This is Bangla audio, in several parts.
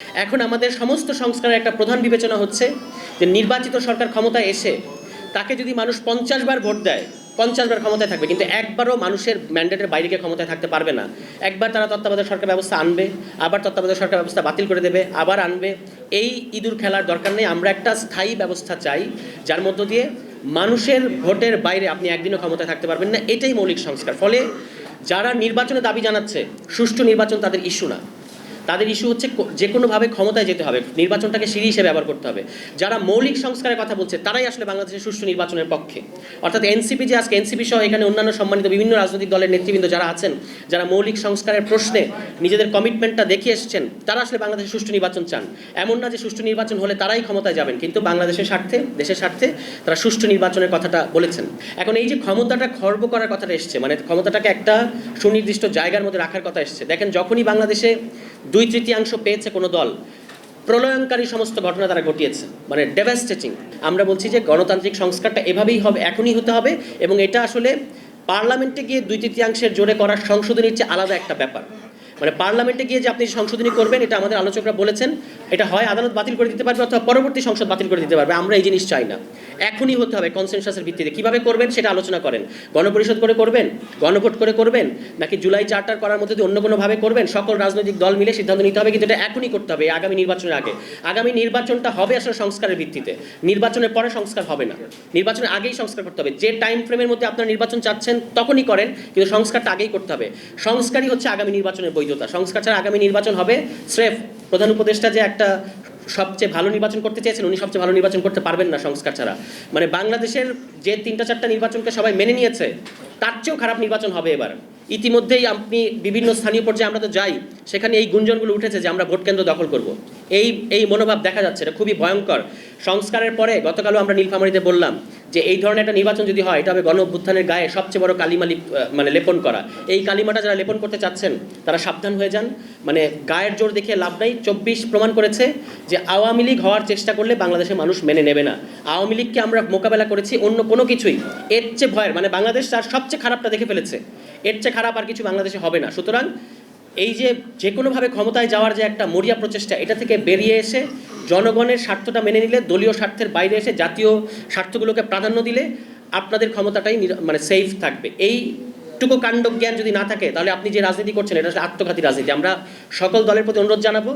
এখন আমাদের সমস্ত সংস্কারের একটা প্রধান বিবেচনা হচ্ছে যে নির্বাচিত সরকার ক্ষমতায় এসে তাকে যদি মানুষ 50 বার ভোট দেয় 50 বার ক্ষমতায় থাকবে, কিন্তু একবারও মানুষের ম্যান্ডেটের বাইরে গিয়ে ক্ষমতায় থাকতে পারবে না। একবার তারা তত্ত্বাবধায়ক সরকার ব্যবস্থা আনবে, আবার তত্ত্বাবধায়ক সরকার ব্যবস্থা বাতিল করে দেবে, আবার আনবে। এই ইঁদুর খেলার দরকার নেই। আমরা একটা স্থায়ী ব্যবস্থা চাই যার মধ্য দিয়ে মানুষের ভোটের বাইরে আপনি একদিনও ক্ষমতায় থাকতে পারবেন না। এটাই মৌলিক সংস্কার। ফলে যারা নির্বাচনে দাবি জানাচ্ছে, সুষ্ঠু নির্বাচন তাদের ইস্যু না, তাদের ইস্যু হচ্ছে যে কোনোভাবে ক্ষমতায় যেতে হবে, নির্বাচনটাকে সিঁড়ি হিসেবে ব্যবহার করতে হবে। যারা মৌলিক সংস্কারের কথা বলছে তারাই আসলে বাংলাদেশের সুষ্ঠু নির্বাচনের পক্ষে। অর্থাৎ এনসিপি, যে আজকে এনসিপি সহ এখানে অন্যান্য সম্মানিত বিভিন্ন রাজনৈতিক দলের নেতৃবৃন্দ যারা আছেন, যারা মৌলিক সংস্কারের প্রশ্নে নিজেদের কমিটমেন্টটা দেখিয়ে এসেছেন, তারা আসলে বাংলাদেশের সুষ্ঠু নির্বাচন চান। এমন না যে সুষ্ঠু নির্বাচন হলে তারাই ক্ষমতায় যাবেন, কিন্তু বাংলাদেশের স্বার্থে, দেশের স্বার্থে তারা সুষ্ঠু নির্বাচনের কথাটা বলেছেন। এখন এই যে ক্ষমতাটা খর্ব করার কথাটা এসছে, মানে ক্ষমতাটাকে একটা সুনির্দিষ্ট জায়গার মধ্যে রাখার কথা এসছে, দেখেন যখনই বাংলাদেশে 2/3 পেয়েছে কোনো দল, প্রলয়ঙ্কারী সমস্ত ঘটনা তারা ঘটিয়েছে, মানে ডেভাস্টেটিং। আমরা বলছি যে গণতান্ত্রিক সংস্কারটা এভাবেই হবে, এখনই হতে হবে, এবং এটা আসলে পার্লামেন্টে গিয়ে 2/3 জোরে করার সংশোধনীর চেয়ে আলাদা একটা ব্যাপার। মানে পার্লামেন্টে গিয়ে যে আপনি সংশোধনী করবেন, এটা আমাদের আলোচকরা বলেছেন, এটা হয় আদালত বাতিল করে দিতে পারবে অথবা পরবর্তী সংসদ বাতিল করে দিতে পারবে। আমরা এই জিনিস চাই না, এখনই হতে হবে কনসেনসাসের ভিত্তিতে। কিভাবে করবেন সেটা আলোচনা করেন, গণপরিষদ করে করবেন, গণভোট করে করবেন, নাকি জুলাই চার্টার করার মধ্যে দিয়ে অন্য কোনোভাবে করবেন, সকল রাজনৈতিক দল মিলে সিদ্ধান্ত নিতে হবে। কিন্তু এটা এখনই করতে হবে, আগামী নির্বাচনের আগে। আগামী নির্বাচনটা হবে আসলে সংস্কারের ভিত্তিতে, নির্বাচনের পরে সংস্কার হবে না, নির্বাচনের আগেই সংস্কার করতে হবে। যে টাইম ফ্রেমের মধ্যে আপনারা নির্বাচন চাচ্ছেন তখনই করেন, কিন্তু সংস্কারটা আগেই করতে হবে। সংস্কারই হচ্ছে আগামী নির্বাচনের বৈধতা। সংস্কার ছাড়া আগামী নির্বাচন হবে স্রেফ প্রধান উপদেষ্টা যে একটা সবচেয়ে ভালো নির্বাচন করতে চেয়েছেন, উনি সবচেয়ে ভালো নির্বাচন করতে পারবেন না সংস্কার ছাড়া। মানে বাংলাদেশের যে 3-4টা নির্বাচনকে সবাই মেনে নিয়েছে, তার চেয়েও খারাপ নির্বাচন হবে এবার। ইতিমধ্যেই আপনি বিভিন্ন স্থানীয় পর্যায়ে আমরা তো যাই, সেখানে এই গুঞ্জনগুলো উঠেছে যে আমরা ভোট কেন্দ্র দখল করব। এই মনোভাব দেখা যাচ্ছে, এটা খুবই ভয়ঙ্কর। সংস্কারের পরে গতকালও আমরা নীলফামারীতে বললাম যে এই ধরনের একটা নির্বাচন যদি হয়, এটা হবে গণ অভ্যুত্থানের গায়ে সবচেয়ে বড় কালিমা মানে লেপন করা। এই কালিমাটা যারা লেপন করতে চাচ্ছেন তারা সাবধান হয়ে যান। মানে গায়ের জোর দেখে লাভ নাই। 24 প্রমাণ করেছে যে আওয়ামী লীগ হওয়ার চেষ্টা করলে বাংলাদেশের মানুষ মেনে নেবে না। আওয়ামী লীগকে আমরা মোকাবেলা করেছি, অন্য কোনো কিছুই এর চেয়ে ভয়ের, মানে বাংলাদেশ তার সবচেয়ে খারাপটা দেখে ফেলেছে, এর চেয়ে খারাপ আর কিছু বাংলাদেশে হবে না। সুতরাং এই যে কোনোভাবে ক্ষমতায় যাওয়ার যে একটা মরিয়া প্রচেষ্টা, এটা থেকে বেরিয়ে এসে জনগণের স্বার্থটা মেনে নিলে, দলীয় স্বার্থের বাইরে এসে জাতীয় স্বার্থগুলোকে প্রাধান্য দিলে আপনাদের ক্ষমতাটাই মানে সেফ থাকবে। এইটুকু কাণ্ডজ্ঞান যদি না থাকে, তাহলে আপনি যে রাজনীতি করছেন এটা আসলে আত্মঘাতী রাজনীতি। আমরা সকল দলের প্রতি অনুরোধ জানাবো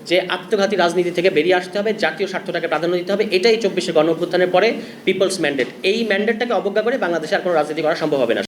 যে আত্মঘাতী রাজনীতি থেকে বেরিয়ে আসতে হবে, জাতীয় স্বার্থটাকে প্রাধান্য দিতে হবে। এটাই 24-এর গণ অভ্যুত্থানের পরে পিপলস ম্যান্ডেট। এই ম্যান্ডেটটাকে অবজ্ঞা করে বাংলাদেশে আর কোনো রাজনীতি করা সম্ভব হবে না।